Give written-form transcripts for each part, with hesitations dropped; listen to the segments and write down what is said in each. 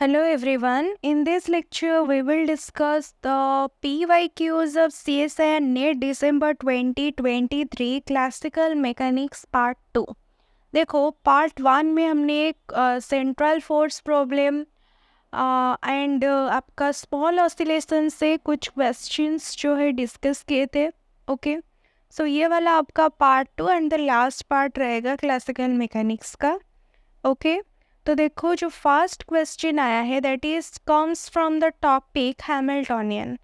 Hello everyone. In this lecture, we will discuss the PYQs of CSI and NET December 2023 Classical Mechanics Part 2. देखो part 1 में हमने एक central force problem and आपका small oscillation से कुछ questions जो है डिस्कस किए थे. ओके, सो ये वाला आपका part 2 and the last part रहेगा क्लासिकल मैकेनिक्स का. ओके, तो देखो जो फर्स्ट क्वेश्चन आया है that is comes from the topic Hamiltonian.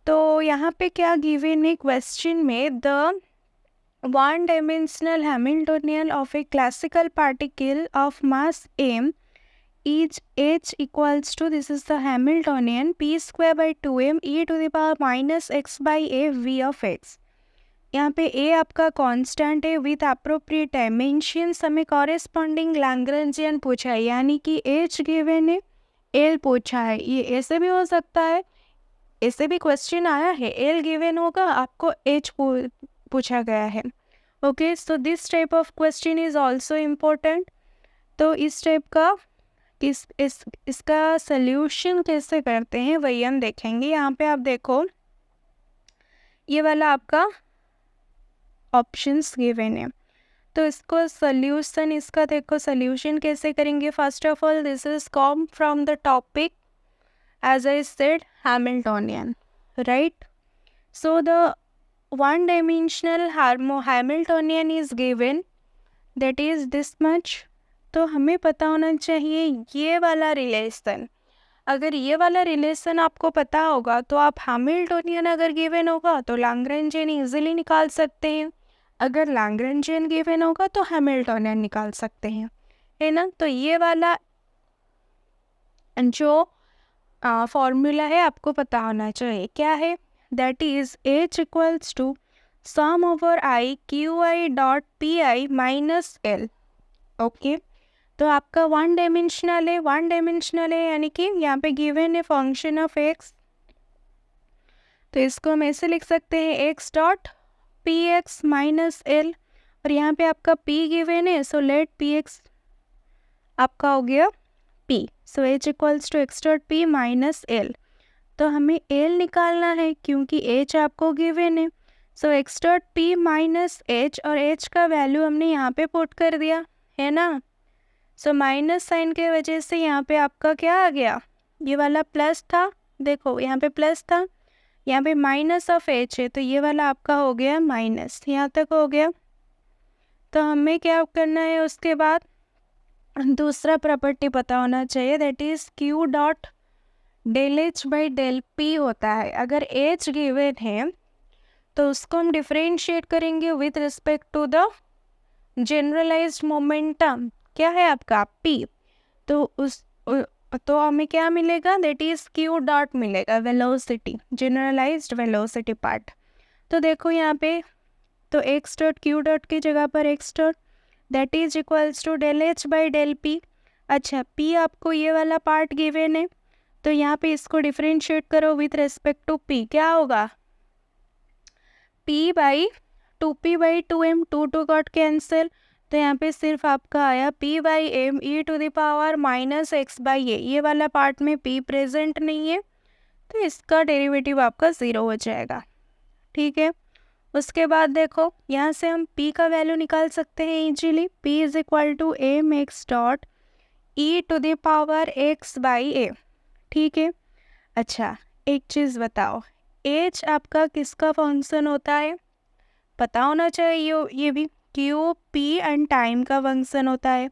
तो यहाँ पे क्या गिवन है क्वेश्चन में, the one dimensional Hamiltonian of A classical particle of mass m is h equals to, this is the Hamiltonian, p square by 2m e to the power minus x by a v of x. यहाँ पे a आपका constant है with appropriate dimensions. हमें corresponding Lagrangian पूछा है, यानी कि h given है, l पूछा है. ये ऐसे भी हो सकता है, ऐसे भी क्वेश्चन आया है, l गिवन होगा, आपको h पूछा गया है. Okay, so this type of question is also important. तो इस टाइप का इसका सल्यूशन कैसे करते हैं वही हम देखेंगे. यहाँ पे आप देखो ये वाला आपका ऑप्शंस गिवन है, तो इसको सल्यूशन, इसका देखो सल्यूशन कैसे करेंगे. First of all this is come from the topic as I said Hamiltonian, right. So the one dimensional Hamiltonian is given, that is this much. तो हमें पता होना चाहिए ये वाला रिलेशन. अगर ये वाला रिलेशन आपको पता होगा तो आप हैमिल्टोनियन अगर गिवन होगा तो लैग्रेंजियन इजीली निकाल सकते हैं. अगर लैग्रेंजियन गिवन होगा तो हैमिल्टोनियन निकाल सकते हैं, है ना. तो ये वाला जो फॉर्मूला है आपको पता होना चाहिए. क्या है, that is h equals to sum over I Q I dot P I minus L. Okay, तो आपका वन डायमेंशनल है, यानी कि यहाँ पे गिवन है फंक्शन ऑफ x. तो इसको हम ऐसे लिख सकते हैं x dot P x minus L, और यहाँ पे आपका p गिवन है, सो लेट पी एक्स आपका हो गया p. So h equals to X dot P minus L. तो हमें l निकालना है क्योंकि h आपको गिवन है. So X dot P minus H, और h का वैल्यू हमने यहाँ पे पुट कर दिया है ना. सो माइनस साइन के वजह से यहाँ पे आपका क्या आ गया, ये वाला प्लस था, देखो यहाँ पे प्लस था, यहाँ पे माइनस ऑफ एच है, तो ये वाला आपका हो गया माइनस, यहाँ तक हो गया. तो हमें क्या करना है, उसके बाद दूसरा प्रॉपर्टी पता होना चाहिए, that is Q dot del H by del P होता है. अगर एच गिवन है तो उसको हम डिफरेंशिएट करेंगे with respect to the generalized momentum. क्या है आपका p, तो हमें क्या मिलेगा, दैट इज क्यू डॉट मिलेगा, वेलोसिटी, जनरलाइज्ड वेलोसिटी पार्ट. तो देखो यहाँ पे तो एक्स डॉट क्यू डॉट की जगह पर X dot, that is equals to del H by del P. अच्छा, p आपको ये वाला पार्ट गिवन है, तो यहाँ पे इसको डिफरेंशिएट करो विथ रेस्पेक्ट टू p. क्या होगा, p by 2p by 2m, 2 got cancel. तो यहाँ पे सिर्फ आपका आया p by M E to the power minus X by A. ये वाला पार्ट में p प्रेजेंट नहीं है, तो इसका डेरिवेटिव आपका ज़ीरो हो जाएगा. ठीक है, उसके बाद देखो यहाँ से हम p का वैल्यू निकाल सकते हैं easily. p is equal to M x dot E to the power X by A. ठीक है. अच्छा, एक चीज़ बताओ, h आपका किसका फंक्शन होता है, पता होना चाहिए. ये भी क्यू पी एंड टाइम का फंक्शन होता है,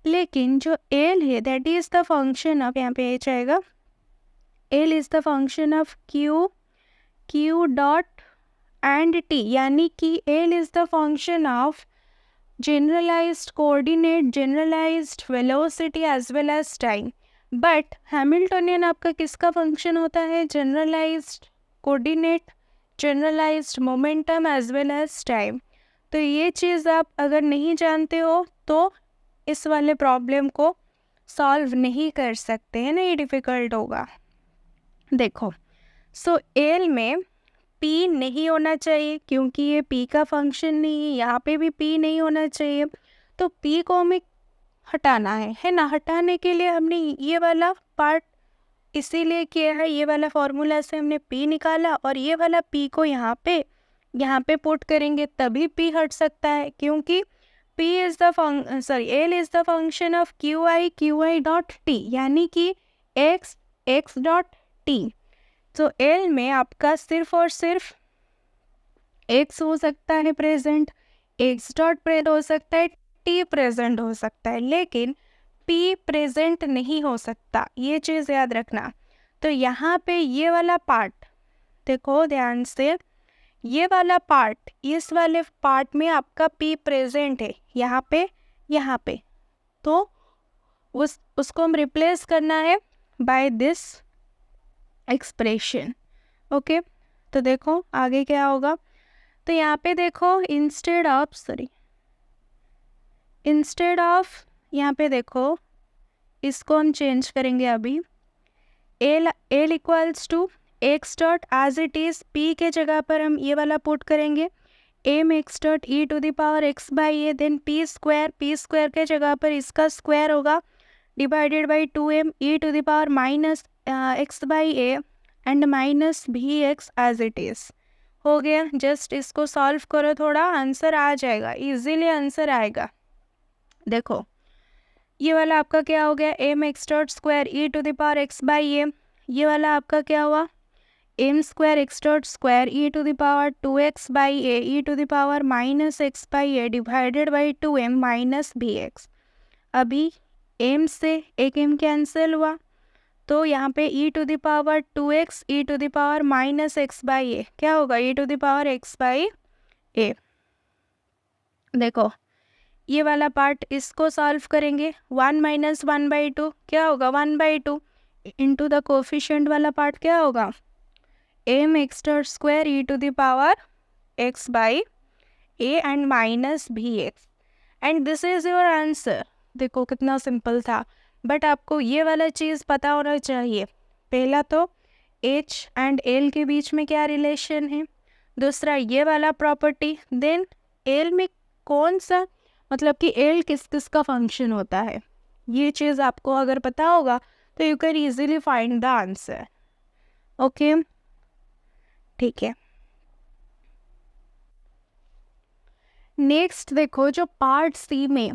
लेकिन जो एल है that is the function of, यहाँ पे एच आएगा, L is the function of Q dot and T, यानी कि L is the function of generalized coordinate, generalized velocity as well as time. But Hamiltonian आपका किसका function होता है, generalized coordinate, generalized momentum as well as time. तो ये चीज़ आप अगर नहीं जानते हो तो इस वाले प्रॉब्लम को सॉल्व नहीं कर सकते हैं ना, ये डिफ़िकल्ट होगा. देखो, सो एल में p नहीं होना चाहिए क्योंकि ये p का फंक्शन नहीं है, यहाँ पे भी p नहीं होना चाहिए. तो p को हमें हटाना है ना। हटाने के लिए हमने ये वाला पार्ट इसीलिए किया है, ये वाला फॉर्मूला से हमने p निकाला और ये वाला p को यहाँ पे पुट करेंगे तभी p हट सकता है, क्योंकि L is the function of qi dot t, यानी कि x डॉट t। तो L में आपका सिर्फ और सिर्फ x हो सकता है प्रेजेंट, x डॉट प्रेजेंट हो सकता है, t प्रेजेंट हो सकता है, लेकिन p प्रेजेंट नहीं हो सकता, ये चीज़ याद रखना। तो यहाँ पे ये वाला पार्ट देखो ध्यान से, ये वाला पार्ट, इस वाले पार्ट में आपका p प्रेजेंट है यहाँ पे, तो उसको हम रिप्लेस करना है बाय दिस एक्सप्रेशन। ओके, तो देखो आगे क्या होगा। तो यहाँ पे देखो इंस्टेड ऑफ यहाँ पे देखो, इसको हम चेंज करेंगे अभी। L equals to X dot as it is, p के जगह पर हम ये वाला पुट करेंगे m x dot e to the power x by A, then p square के जगह पर इसका स्क्वायर होगा divided by 2m e to the power minus x by A and minus भी x एज इट इज़। हो गया, just इसको solve करो, थोड़ा आंसर आ जाएगा, इजीली आंसर आएगा। देखो ये वाला आपका क्या हो गया, M x dot square E to the power X by A, ये वाला आपका क्या हुआ, M square X dot square E to the power 2x by A E to the power minus X by A divided by 2m minus B X. अभी M से एक m cancel हुआ, तो यहाँ पे e to the power 2x e to the power minus X by A क्या होगा, e to the power x by A. देखो ये वाला पार्ट, इसको सॉल्व करेंगे, 1 माइनस 1 बाई 2 क्या होगा, 1 बाई 2 इंटू द कोफिशिएंट वाला पार्ट क्या होगा, M x dot square E to the power x by A and minus भी x, and this is your answer. देखो कितना सिंपल था, बट आपको ये वाला चीज़ पता होना चाहिए। पहला तो h एंड l के बीच में क्या रिलेशन है, दूसरा ये वाला प्रॉपर्टी, देन l में कौन सा, मतलब कि l किस किस का फंक्शन होता है, ये चीज़ आपको अगर पता होगा तो you can easily find the answer. Okay ठीक है, नेक्स्ट देखो जो पार्ट सी में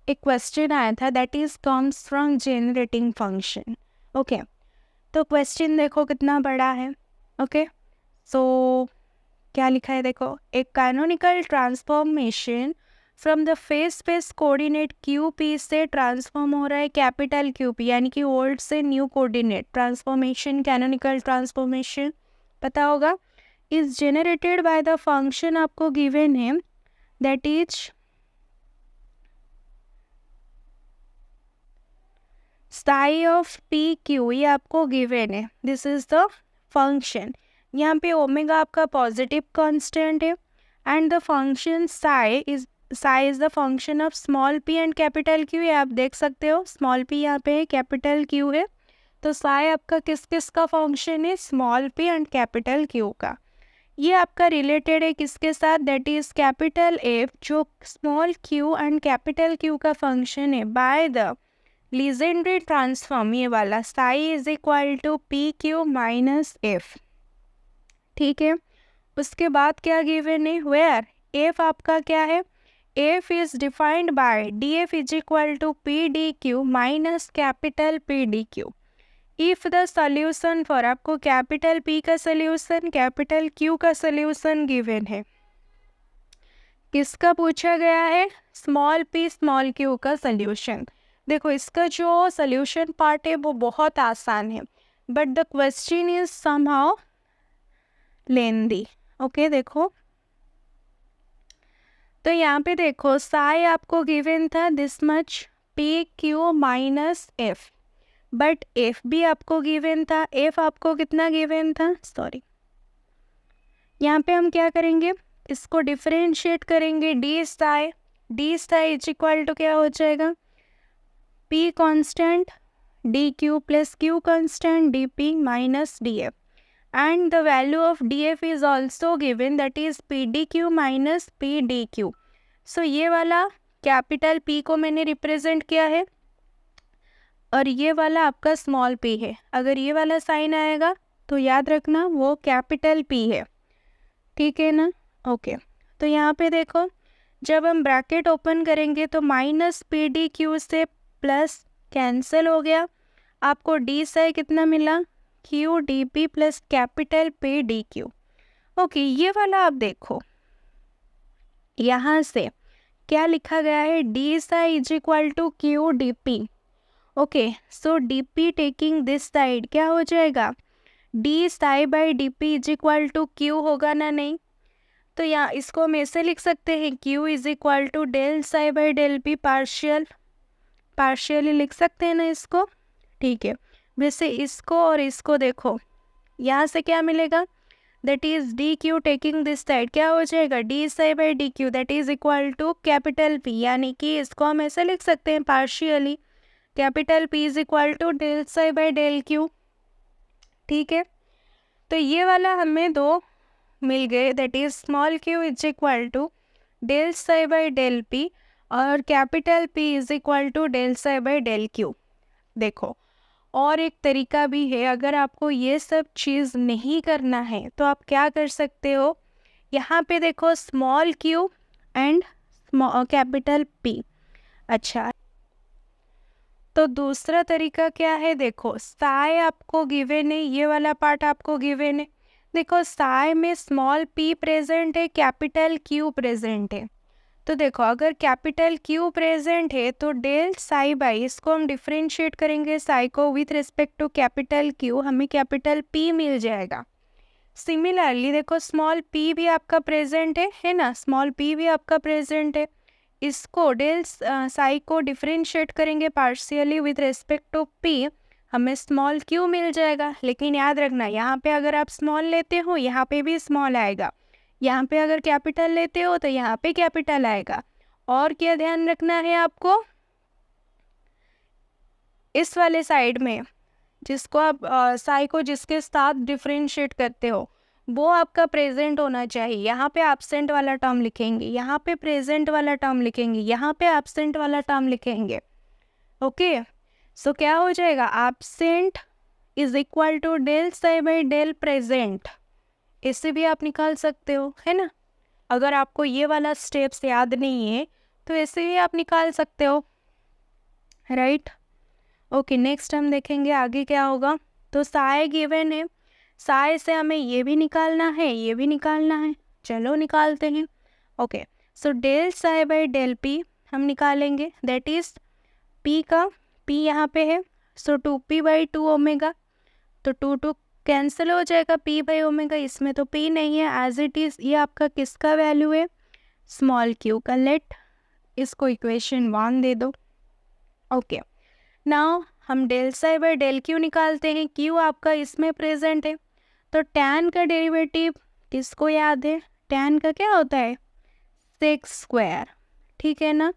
एक क्वेश्चन आया था, that is comes from generating function. Okay, तो क्वेश्चन देखो कितना बड़ा है। ओके सो क्या लिखा है देखो, एक canonical transformation from the face space coordinate Q P से ट्रांसफॉर्म हो रहा है कैपिटल क्यू पी, यानी कि ओल्ड से new coordinate transformation, canonical transformation पता होगा, is generated by the function आपको गिवन है, that is sigh of P Q, ये आपको गिवन है, दिस इज द फंक्शन। यहाँ पे ओमेगा आपका पॉजिटिव कांस्टेंट है and the function psi is the function of small P and capital Q, ये आप देख सकते हो, स्मॉल पी यहाँ पे है, कैपिटल क्यू है, तो साई आपका किस किस का फंक्शन है, small P and capital Q का। ये आपका रिलेटेड है किसके साथ, दैट इज कैपिटल एफ जो small Q and capital Q का फंक्शन है, बाय द लीजेंड्रे ट्रांसफॉर्म, ये वाला psi is equal to P Q minus F. ठीक है, उसके बाद क्या गिवन है, वेयर एफ आपका क्या है, F is defined by D F is equal to P D Q minus capital P D Q. If the solution for, आपको कैपिटल पी का सोल्यूशन कैपिटल क्यू का सोल्यूशन गिवन है, किसका पूछा गया है, स्मॉल पी स्मॉल क्यू का solution. देखो इसका जो सोल्यूशन पार्ट है वो बहुत आसान है, but the question is somehow lengthy. Okay देखो, तो यहाँ पे देखो साई आपको गिवन था this much P Q minus F, but F भी आपको गिवन था, एफ आपको कितना गिवन था, सॉरी यहाँ पे हम क्या करेंगे, इसको डिफरेंशिएट करेंगे, D psi is equal to क्या हो जाएगा, P constant D Q plus Q constant D P minus D F, and the value of df is also given, that is pdq minus pdq। so ये वाला capital P को मैंने represent किया है और ये वाला आपका स्मॉल पी है। अगर ये वाला साइन आएगा तो याद रखना वो कैपिटल पी है, ठीक है ना। ओके, तो यहाँ पे देखो जब हम ब्रैकेट ओपन करेंगे तो माइनस पी डी क्यू से प्लस कैंसिल हो गया, आपको डी से कितना मिला, Q D P plus capital P D Q. Okay, ये वाला आप देखो यहाँ से क्या लिखा गया है, D psi is equal to Q D P. Okay, so D P taking this side क्या हो जाएगा, D psi by D P is equal to Q होगा ना, नहीं। तो यहाँ इसको हम ऐसे लिख सकते हैं, Q is equal to del psi by del P partially लिख सकते हैं ना इसको, ठीक है। वैसे इसको और इसको देखो, यहाँ से क्या मिलेगा, that is D Q taking this side क्या हो जाएगा, D psi by D Q that is equal to capital P, यानी कि इसको हम ऐसे लिख सकते हैं partially, capital P is equal to del psi by del Q, ठीक है। तो ये वाला हमें दो मिल गए, that is small Q is equal to del psi by del P और capital P is equal to del psi by del Q. देखो और एक तरीका भी है, अगर आपको ये सब चीज़ नहीं करना है तो आप क्या कर सकते हो, यहाँ पे देखो small Q and capital P. अच्छा, तो दूसरा तरीका क्या है, देखो साई आपको गिवन है, ये वाला पार्ट आपको गिवन है। देखो साई में स्मॉल पी प्रेजेंट है, कैपिटल क्यू प्रेजेंट है। तो देखो अगर कैपिटल क्यू प्रेजेंट है तो डेल साई बाई, इसको हम डिफ्रेंशिएट करेंगे साई को with respect to capital Q, हमें कैपिटल पी मिल जाएगा। सिमिलरली देखो स्मॉल पी भी आपका प्रेजेंट है ना, स्मॉल पी भी आपका प्रेजेंट है, इसको डेल साई को डिफ्रेंशिएट करेंगे partially with respect to P, हमें स्मॉल क्यू मिल जाएगा। लेकिन याद रखना यहाँ पे अगर आप स्मॉल लेते हो यहाँ पे भी स्मॉल आएगा, यहाँ पे अगर कैपिटल लेते हो तो यहाँ पे कैपिटल आएगा। और क्या ध्यान रखना है आपको, इस वाले साइड में जिसको आप साई को जिसके साथ डिफ्रेंशिएट करते हो वो आपका प्रेजेंट होना चाहिए। यहाँ पे एब्सेंट वाला टर्म लिखेंगे, यहाँ पे प्रेजेंट वाला टर्म लिखेंगे, यहाँ पे एब्सेंट वाला टर्म लिखेंगे। ओके, सो क्या हो जाएगा, absent is equal to del psi by del present, इससे भी आप निकाल सकते हो, है ना। अगर आपको ये वाला स्टेप्स याद नहीं है तो ऐसे भी आप निकाल सकते हो, राइट। ओके, नेक्स्ट हम देखेंगे आगे क्या होगा। तो साई गिवन है, साई से हमें ये भी निकालना है, ये भी निकालना है, चलो निकालते हैं। Okay, so del psi by del P हम निकालेंगे, दैट इज पी का पी यहाँ पे है, सो 2p बाई 2 ओमेगा, तो 2 कैंसिल हो जाएगा, p बाई ओमेगा, इसमें तो p नहीं है एज इट इज़। ये आपका किसका वैल्यू है, स्मॉल q का। लेट इसको इक्वेशन 1 दे दो। ओके, नाउ हम del psi by del Q निकालते हैं, q आपका इसमें प्रेजेंट है, तो tan का डेरिवेटिव किसको याद है, tan का क्या होता है, सेक स्क्वायर, ठीक है ना।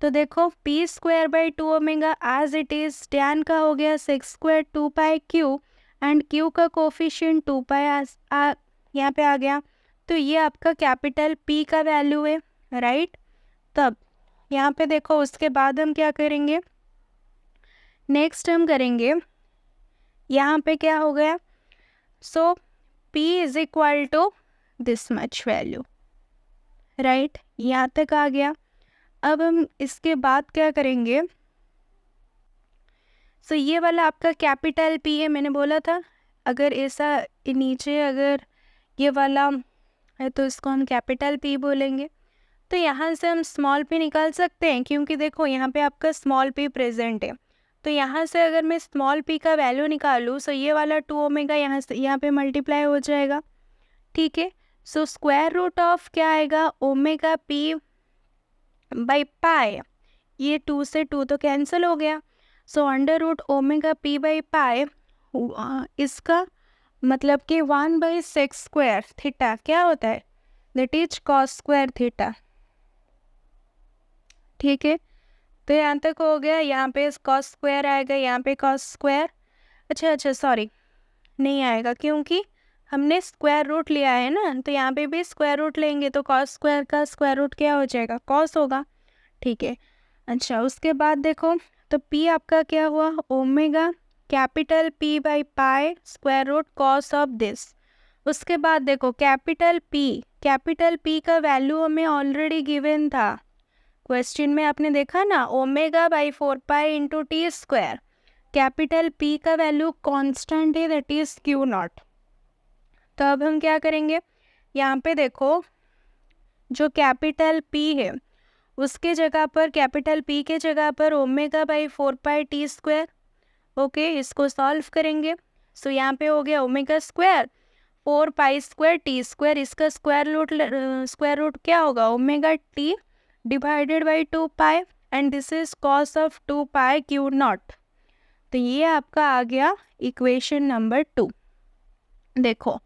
तो देखो p square by 2 omega as it is, tan का हो गया sec square 2 pi q and q का कोफिशिएंट 2 पाई यहाँ पे आ गया। तो ये आपका कैपिटल p का वैल्यू है, राइट। तब यहाँ पे देखो उसके बाद हम क्या करेंगे, नेक्स्ट हम करेंगे यहाँ पे क्या हो गया, so p is equal to this much value, right, यहाँ तक आ गया। अब हम इसके बाद क्या करेंगे, सो ये वाला आपका कैपिटल पी है, मैंने बोला था अगर ऐसा नीचे अगर ये वाला है तो इसको हम कैपिटल पी बोलेंगे। तो यहाँ से हम स्मॉल पी निकाल सकते हैं, क्योंकि देखो यहाँ पे आपका स्मॉल पी प्रेजेंट है। तो यहाँ से अगर मैं स्मॉल पी का वैल्यू निकालूँ, सो ये वाला 2 ओमेगा यहाँ से यहाँ पे मल्टीप्लाई हो जाएगा, ठीक है। सो स्क्वायर रूट ऑफ क्या आएगा, ओमेगा पी बाई पाई, ये 2 से 2 तो कैंसिल हो गया, so under root omega P by pi, इसका मतलब कि 1 बाई सेक स्क्वायर थीटा क्या होता है, that is cos square theta, ठीक है। तो यहाँ तक हो गया, यहाँ पे कॉस स्क्वायर आएगा, यहाँ पे कॉस स्क्वायर, अच्छा सॉरी नहीं आएगा क्योंकि हमने स्क्वायर रूट लिया है ना, तो यहाँ पे भी स्क्वायर रूट लेंगे तो कॉस स्क्वायर का स्क्वायर रूट क्या हो जाएगा, कॉस होगा, ठीक है। अच्छा, उसके बाद देखो तो P आपका क्या हुआ, omega capital P by pi square root cos of this. उसके बाद देखो कैपिटल P का वैल्यू हमें ऑलरेडी गिवन था क्वेश्चन में, आपने देखा ना, omega by 4 pi into T square. Capital P का वैल्यू कांस्टेंट है, दैट इज क्यू नॉट। तो अब हम क्या करेंगे, यहाँ पे देखो जो कैपिटल P है उसके जगह पर, कैपिटल P के जगह पर omega by 4 pi T square. Okay, इसको सॉल्व करेंगे। सो यहाँ पे हो गया omega square 4 pi square T square, इसका स्क्वायर रूट क्या होगा, omega T divided by 2 pi, and this is cos of 2 pi Q naught. तो ये आपका आ गया इक्वेशन नंबर 2। देखो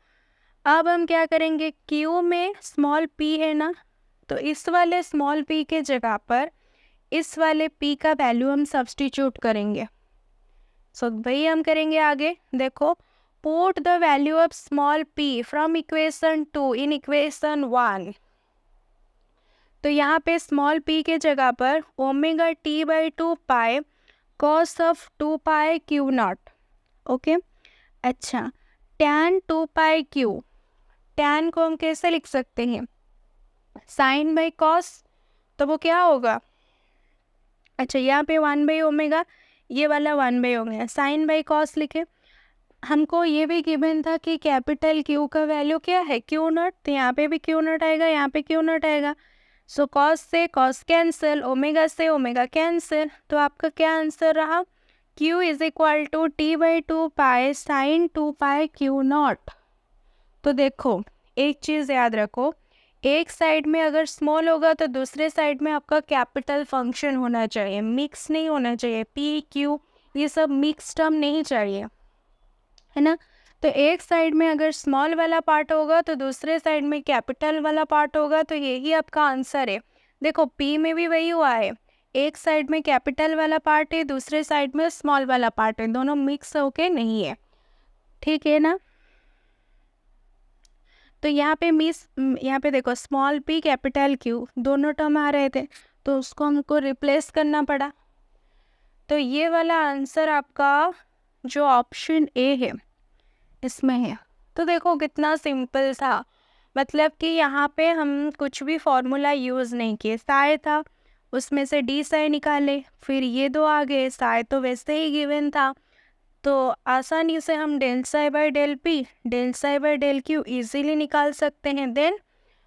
अब हम क्या करेंगे, Q में स्मॉल p है ना, तो इस वाले स्मॉल p के जगह पर इस वाले p का वैल्यू हम सब्स्टिट्यूट करेंगे। सो वही हम करेंगे आगे। देखो, put the value of small p from equation 2 in equation 1। तो यहाँ पे स्मॉल p के जगह पर omega t by 2 pi cos of 2 pi Q not. Okay, अच्छा, tan 2 पाई क्यू, tan को हम कैसे लिख सकते हैं, साइन बाई कॉस, तो वो क्या होगा, अच्छा यहाँ पे 1/ओमेगा, ये वाला 1/ओमेगा, साइन बाई कॉस लिखे। हमको ये भी गिवन था कि कैपिटल Q का वैल्यू क्या है, क्यू नॉट, तो यहाँ पे भी क्यू नॉट आएगा, यहाँ पे क्यू नॉट आएगा। सो कॉस से कॉस कैंसिल, ओमेगा से ओमेगा कैंसिल, तो आपका क्या आंसर रहा, Q is equal to T by 2 pi sine 2 pi Q naught. तो देखो एक चीज़ याद रखो, एक साइड में अगर स्मॉल होगा तो दूसरे साइड में आपका कैपिटल फंक्शन होना चाहिए, मिक्स नहीं होना चाहिए, P Q ये सब मिक्स टर्म नहीं चाहिए, है ना। तो एक साइड में अगर स्मॉल वाला पार्ट होगा तो दूसरे साइड में कैपिटल वाला पार्ट होगा, तो यही आपका आंसर है। देखो P में भी वही हुआ है, एक साइड में कैपिटल वाला पार्ट है, दूसरे साइड में स्मॉल वाला पार्ट है, दोनों मिक्स होके नहीं है, ठीक है ना। तो यहाँ पे देखो स्मॉल p कैपिटल Q दोनों टर्म आ रहे थे, तो उसको हमको रिप्लेस करना पड़ा। तो ये वाला आंसर आपका जो ऑप्शन ए है इसमें है। तो देखो कितना सिंपल था, मतलब कि यहाँ पे हम कुछ भी फॉर्मूला यूज़ नहीं किए, साई था उसमें से डी साई निकाले, फिर ये दो आ गए, साई तो वैसे ही गिवन था, तो आसानी से हम del psi by del P, del psi by del Q easily निकाल सकते हैं। देन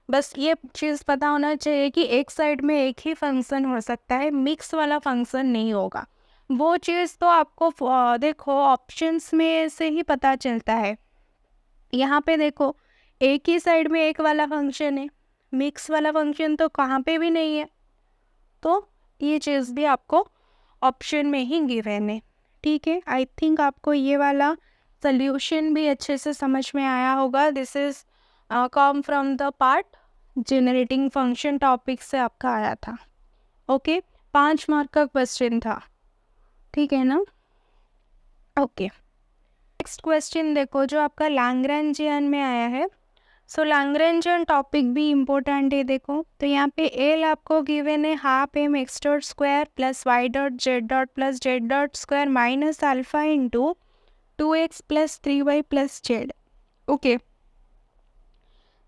बस ये चीज़ पता होना चाहिए कि एक साइड में एक ही फंक्शन हो सकता है, मिक्स वाला फंक्शन नहीं होगा। वो चीज़ तो आपको देखो ऑप्शंस में से ही पता चलता है। यहाँ पे देखो एक ही साइड में एक वाला फंक्शन है, मिक्स वाला फंक्शन तो कहाँ पे भी नहीं है, तो ये चीज़ भी आपको ऑप्शन में ही गिवन है, ठीक है। आई थिंक आपको ये वाला सल्यूशन भी अच्छे से समझ में आया होगा। This is come from the part generating function topic से आपका आया था। ओके, 5 मार्क का क्वेश्चन था, ठीक है ना। ओके, नेक्स्ट क्वेश्चन देखो जो आपका लैग्रेंजियन में आया है। सो लैग्रेंजियन टॉपिक भी इम्पोर्टेंट है। देखो तो यहाँ पे एल आपको गिवन है half m x dot square plus y dot z dot plus z dot square minus alpha into 2x plus 3y plus z. Okay,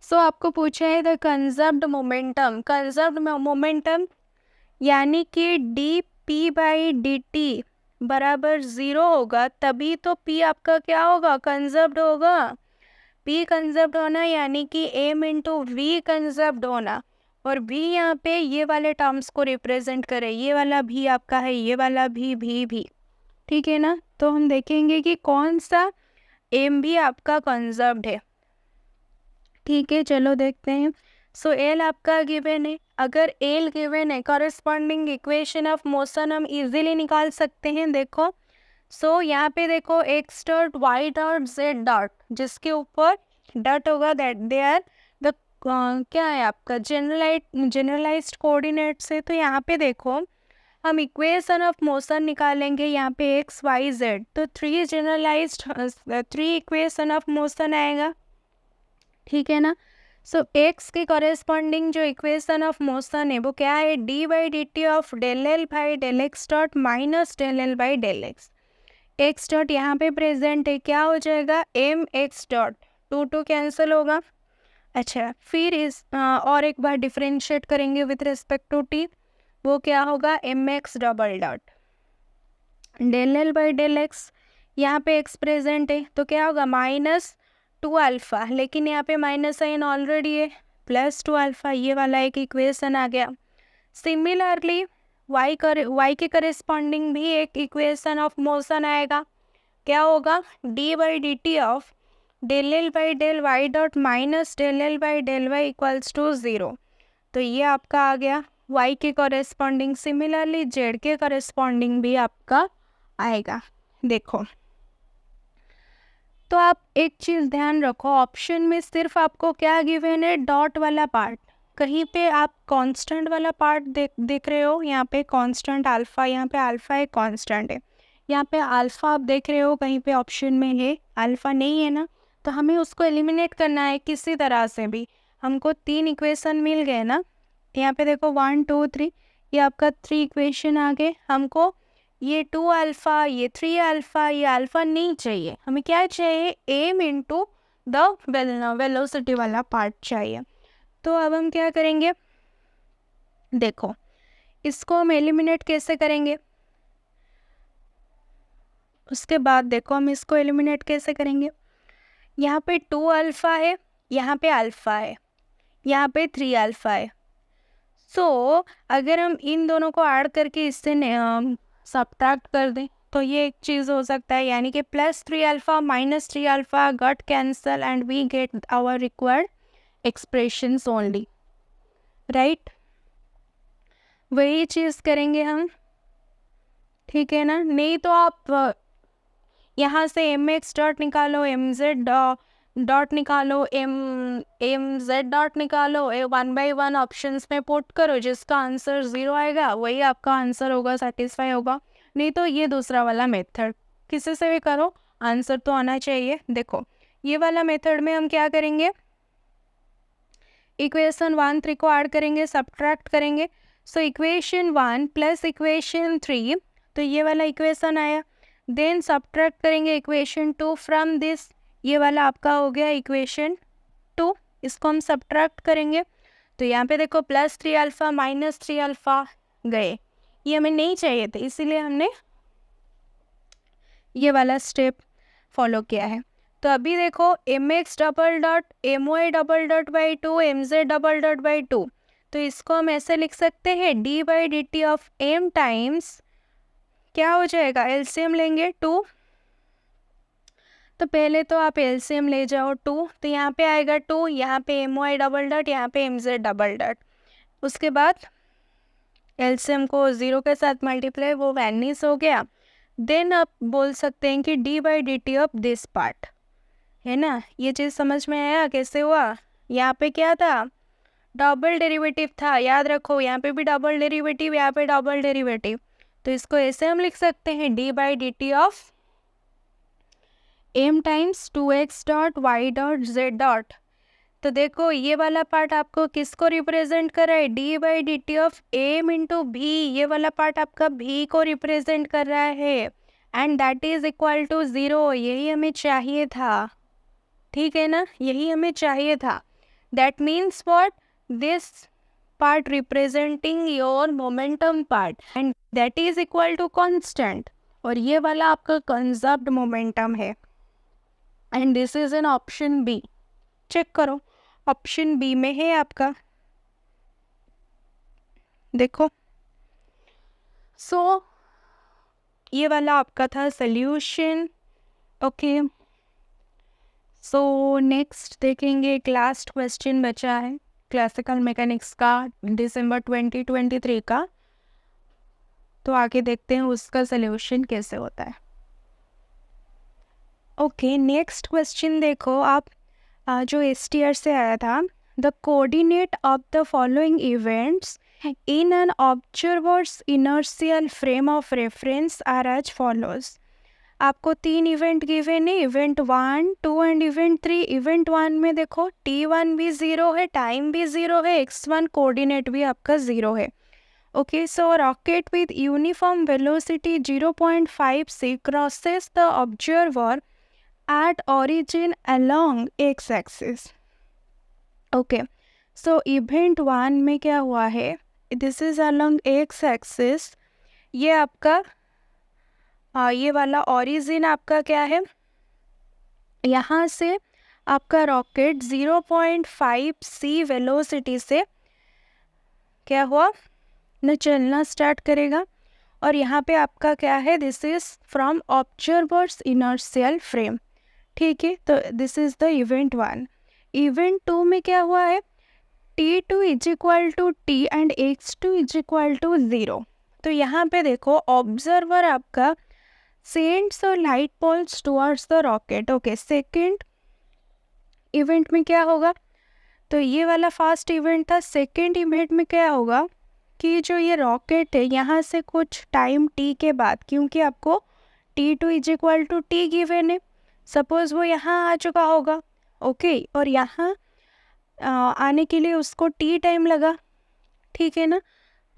so आपको पूछा है the conserved momentum, conserved momentum यानी कि d p by D t बराबर 0 होगा, तभी तो P आपका क्या होगा, कंजर्व्ड होगा। P कंजर्व्ड होना यानी कि M इंटू V कंजर्व्ड होना, और V यहाँ पे ये वाले टर्म्स को रिप्रेजेंट करे, ये वाला भी आपका है, ये वाला भी, ठीक है ना। तो हम देखेंगे कि कौन सा M भी आपका कंजर्व्ड है, ठीक है। चलो देखते हैं। सो L आपका गिवन है, अगर L गिवन है कॉरेस्पॉन्डिंग इक्वेशन ऑफ मोशन हम इजीली निकाल सकते हैं। देखो सो यहाँ पे देखो x dot y dot z dot, जिसके ऊपर डॉट होगा दैट दे आर द क्या है आपका जनरलाइज्ड कोऑर्डिनेट्स है। तो यहाँ पे देखो हम इक्वेशन ऑफ मोशन निकालेंगे, यहाँ पे x y z, तो 3 इक्वेशन ऑफ मोशन आएगा, ठीक है ना। सो एक्स के कॉरेस्पॉन्डिंग जो इक्वेशन ऑफ मोशन है वो क्या है, D by D T of del L by del x dot minus del L by del x. X dot यहाँ पे प्रेजेंट है, क्या हो जाएगा, M x dot, two cancel होगा। अच्छा, फिर इस और एक बार डिफ्रेंशिएट करेंगे विथ रिस्पेक्ट टू टी, वो क्या होगा, M x double dot del L by del x, यहाँ पे एक्स प्रेजेंट है तो क्या होगा, माइनस 2 अल्फ़ा, लेकिन यहाँ पे माइनस साइन ऑलरेडी है, प्लस 2 अल्फ़ा, ये वाला एक इक्वेशन आ गया। सिमिलरली वाई के करेस्पॉन्डिंग भी एक इक्वेशन ऑफ मोशन आएगा, क्या होगा, D by D T of del L by del y dot minus del L by del y equals to 0। तो ये आपका आ गया y के कॉरेस्पॉन्डिंग। सिमिलरली z के कॉरेस्पॉन्डिंग भी आपका आएगा। देखो, तो आप एक चीज़ ध्यान रखो, ऑप्शन में सिर्फ आपको क्या गिवन है, डॉट वाला पार्ट। कहीं पे आप कांस्टेंट वाला पार्ट देख रहे हो, यहाँ पे कांस्टेंट अल्फ़ा, यहाँ पे अल्फ़ा एक कांस्टेंट है, यहाँ पे अल्फ़ा आप देख रहे हो कहीं पे ऑप्शन में है, अल्फ़ा नहीं है ना, तो हमें उसको एलिमिनेट करना है किसी तरह से भी। हमको 3 इक्वेशन मिल गए ना, यहाँ पे देखो 1 2 3, ये आपका 3 इक्वेशन आ गए। हमको ये 2 अल्फ़ा, ये 3 अल्फ़ा, ये अल्फ़ा नहीं चाहिए, हमें क्या चाहिए, एम इंटू द वेलोसिटी वाला पार्ट चाहिए। तो अब हम क्या करेंगे, देखो इसको हम एलिमिनेट कैसे करेंगे, उसके बाद देखो हम इसको एलिमिनेट कैसे करेंगे। यहाँ पे 2 अल्फ़ा है, यहाँ पे अल्फ़ा है, यहाँ पे 3 अल्फ़ा है। सो अगर हम इन दोनों को ऐड करके इससे सब्ट्रैक्ट कर दें तो ये एक चीज़ हो सकता है, यानी कि plus 3 alpha minus 3 alpha got cancel and we get our required expressions only, right. वही चीज़ करेंगे हम, ठीक है ना। नहीं तो आप यहाँ से एम एक्स डॉट निकालो, एम जेड डॉट निकालो, एम जेड डॉट निकालो, 1 बाई 1 ऑप्शंस में पुट करो, जिसका आंसर 0 आएगा वही आपका आंसर होगा, सेटिस्फाई होगा। नहीं तो ये दूसरा वाला मेथड किसी से भी करो, आंसर तो आना चाहिए। देखो ये वाला मेथड में हम क्या करेंगे, इक्वेशन 1 3 को ऐड करेंगे, सब्ट्रैक्ट करेंगे। सो इक्वेशन 1 प्लस इक्वेशन 3, तो ये वाला इक्वेशन आया। देन सब्ट्रैक्ट करेंगे इक्वेशन 2 फ्रॉम दिस, ये वाला आपका हो गया इक्वेशन 2, इसको हम सब्ट्रैक्ट करेंगे। तो यहाँ पे देखो प्लस 3 अल्फ़ा माइनस 3 अल्फ़ा गए, ये हमें नहीं चाहिए थे, इसीलिए हमने ये वाला स्टेप फॉलो किया है। तो अभी देखो M x double dot M y double dot by 2 M z double dot by 2, तो इसको हम ऐसे लिख सकते हैं, D by D T of M times क्या हो जाएगा, एलसीएम लेंगे 2, तो पहले तो आप एलसीएम ले जाओ 2, तो यहाँ पे आएगा 2, यहाँ पे एम वाई डबल डॉट, यहाँ पे एम जेड डबल डॉट, उसके बाद एलसीएम को 0 के साथ मल्टीप्लाई, वो वैनिश हो गया। देन आप बोल सकते हैं कि D by D T of this part, है ना। ये चीज़ समझ में आया कैसे हुआ, यहाँ पे क्या था, डबल डेरिवेटिव था, याद रखो, यहाँ पे भी डबल डेरिवेटिव, यहाँ पे डबल डेरिवेटिव, तो इसको ऐसे हम लिख सकते हैं, D by D T of M times 2x dot y dot z dot. तो देखो ये वाला पार्ट आपको किसको रिप्रेजेंट कर रहा है, D by D T of M into भी, ये वाला पार्ट आपका भी को रिप्रेजेंट कर रहा है, and that is equal to 0, यही हमें चाहिए था, ठीक है ना, यही हमें चाहिए था। That means what, this part representing your momentum part and that is equal to constant, और ये वाला आपका कंजर्व्ड मोमेंटम है, and this is an option B. Check करो ऑप्शन बी में है आपका, देखो। सो ये वाला आपका था सॉल्यूशन, ओके। सो नेक्स्ट देखेंगे, एक लास्ट क्वेश्चन बचा है क्लासिकल मैकेनिक्स का दिसंबर 2023 का, तो आगे देखते हैं उसका सॉल्यूशन कैसे होता है। ओके, नेक्स्ट क्वेश्चन देखो आप, जो STR से आया था, the coordinate of the following events in an observer's inertial frame of reference are as follows. आपको 3 इवेंट गिवन है, इवेंट 1, 2 एंड इवेंट 3। इवेंट 1 में देखो T1 भी 0 है, टाइम भी 0 है, x1 कोऑर्डिनेट भी आपका 0 है। Okay, so rocket with uniform velocity 0.5 crosses the observer at origin along x axis। Okay, so event 1 में क्या हुआ है, this is along x axis। ये आपका ये वाला ओरिजिन आपका क्या है, यहाँ से आपका रॉकेट 0.5 c वेलोसिटी से क्या हुआ न चलना स्टार्ट करेगा। और यहाँ पे आपका क्या है, this is from observer's inertial frame. ठीक है, तो this is the event 1। Event 2 में क्या हुआ है, T2 is equal to T and x2 is equal to 0। तो यहाँ पे देखो ऑब्जर्वर आपका sends the light pulse towards the rocket. Okay, second event में क्या होगा, तो ये वाला फर्स्ट इवेंट था। सेकेंड इवेंट में क्या होगा कि जो ये रॉकेट है यहाँ से कुछ टाइम t के बाद, क्योंकि आपको T2 is equal to T given है, सपोज वो यहाँ आ चुका होगा। ओके, और यहाँ आने के लिए उसको t टाइम लगा, ठीक है ना।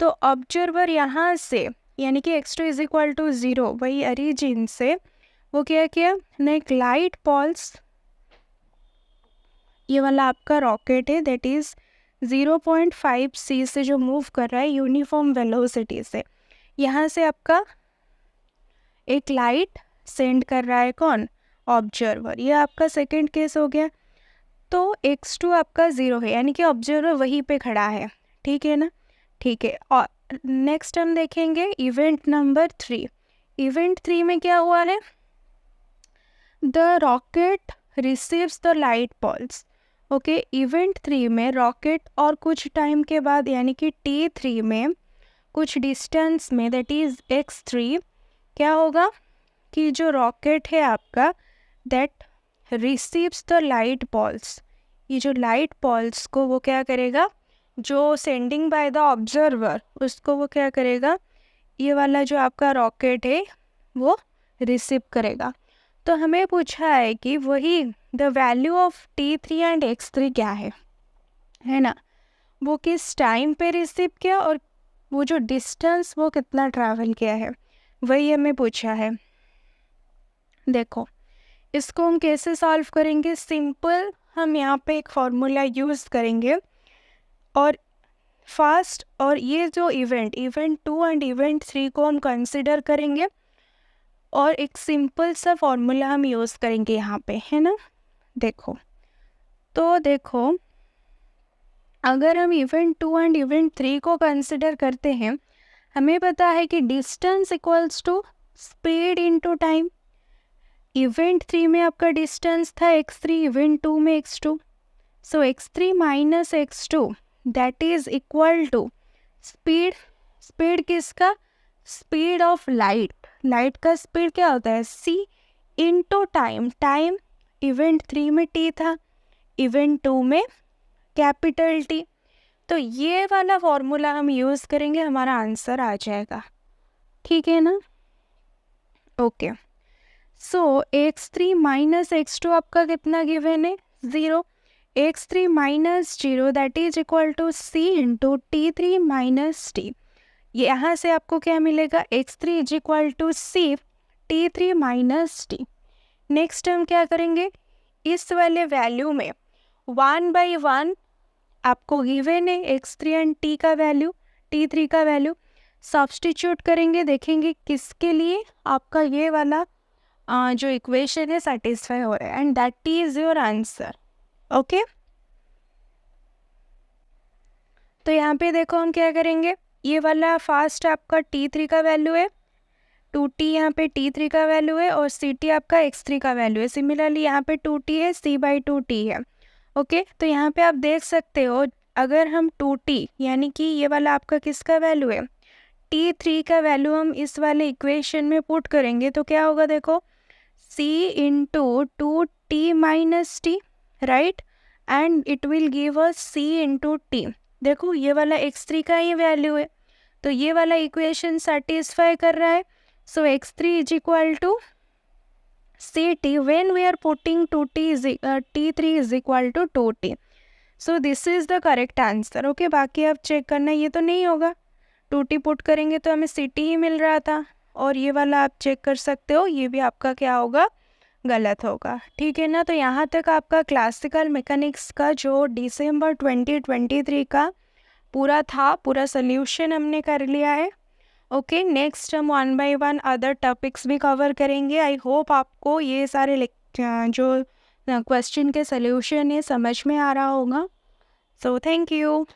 तो ऑब्जर्वर यहाँ से यानी कि x2 इज इक्वल टू 0 वही ओरिजिन से वो क्या किया ना, एक लाइट पल्स, ये वाला आपका रॉकेट है दैट इज 0.5 c से जो मूव कर रहा है यूनिफॉर्म वेलोसिटी से, यहाँ से आपका एक लाइट सेंड कर रहा है कौन, ऑब्जर्वर। ये आपका सेकंड केस हो गया। तो x2 आपका 0 है यानी कि ऑब्जर्वर वहीं पे खड़ा है, ठीक है ना। ठीक है, और नेक्स्ट हम देखेंगे इवेंट नंबर 3। इवेंट 3 में क्या हुआ है, the rocket receives the light pulse. Okay, event 3 में रॉकेट और कुछ टाइम के बाद यानी कि T3 में कुछ डिस्टेंस में दैट इज x3 क्या होगा कि जो रॉकेट है आपका that receives the light pulse. ये जो लाइट पल्स को वो क्या करेगा, जो सेंडिंग बाय द ऑब्जर्वर उसको वो क्या करेगा, ये वाला जो आपका रॉकेट है वो रिसीव करेगा। तो हमें पूछा है कि वही the value of T3 and x3 क्या है ना, वो किस टाइम पे रिसीव किया और वो जो डिस्टेंस वो कितना ट्रैवल किया है, वही हमें पूछा है। देखो इसको हम कैसे सॉल्व करेंगे, सिंपल हम यहाँ पे एक फॉर्मूला यूज़ करेंगे और फास्ट और ये जो इवेंट 2 एंड इवेंट 3 को हम कंसिडर करेंगे और एक सिंपल सा फॉर्मूला हम यूज़ करेंगे यहाँ पे, है ना। देखो तो देखो अगर हम इवेंट 2 एंड इवेंट 3 को कंसिडर करते हैं, हमें पता है कि distance equals to speed into time. Event 3 में आपका डिस्टेंस था x3, इवेंट 2 में x2, so x3 minus x2 that is equal to speed. Speed किसका, स्पीड ऑफ लाइट। लाइट का स्पीड क्या होता है c into time. Time event 3 में t था, इवेंट 2 में कैपिटल T। तो ये वाला फॉर्मूला हम यूज़ करेंगे, हमारा आंसर आ जाएगा, ठीक है ना। ओके, सो x3 माइनस x2 आपका कितना गिवन है, 0। x3 minus 0 that is equal to c into T3 minus T। यहाँ से आपको क्या मिलेगा, x3 is equal to c T3 minus T। Next हम क्या करेंगे, इस वाले वैल्यू में 1/1 आपको गिवन है x3 एंड t का वैल्यू, T3 का वैल्यू सब्स्टिट्यूट करेंगे, देखेंगे किसके लिए आपका ये वाला जो इक्वेशन है सेटिस्फाई हो रहा है and that is your answer. Okay, तो यहाँ पे देखो हम क्या करेंगे, ये वाला फास्ट आपका T3 का वैल्यू है, 2t यहाँ पे T3 का वैल्यू है और ct आपका x3 का वैल्यू है। सिमिलरली यहाँ पे 2t है, c/2t है। ओके, तो यहाँ पे आप देख सकते हो अगर हम 2t यानी कि ये वाला आपका किसका वैल्यू है, T3 का वैल्यू हम इस वाले इक्वेशन में पुट करेंगे तो क्या होगा, देखो c into 2t minus T, right, and it will give us c into T. देखो ये वाला x3 का ही वैल्यू है तो ये वाला इक्वेशन सेटिस्फाई कर रहा है। So x3 is equal to Ct when we are putting 2t T3 is equal to 2t. So this is the correct answer. Okay, बाकी आप चेक करना, ये तो नहीं होगा, 2t पुट करेंगे तो हमें Ct ही मिल रहा था, और ये वाला आप चेक कर सकते हो, ये भी आपका क्या होगा, गलत होगा। ठीक है ना। तो यहाँ तक आपका क्लासिकल मैकेनिक्स का जो दिसंबर 2023 का पूरा था, पूरा सोल्यूशन हमने कर लिया है। ओके, नेक्स्ट हम 1 बाय 1 अदर टॉपिक्स भी कवर करेंगे। आई होप आपको ये सारे जो क्वेश्चन के सोल्यूशन है समझ में आ रहा होगा। So thank you.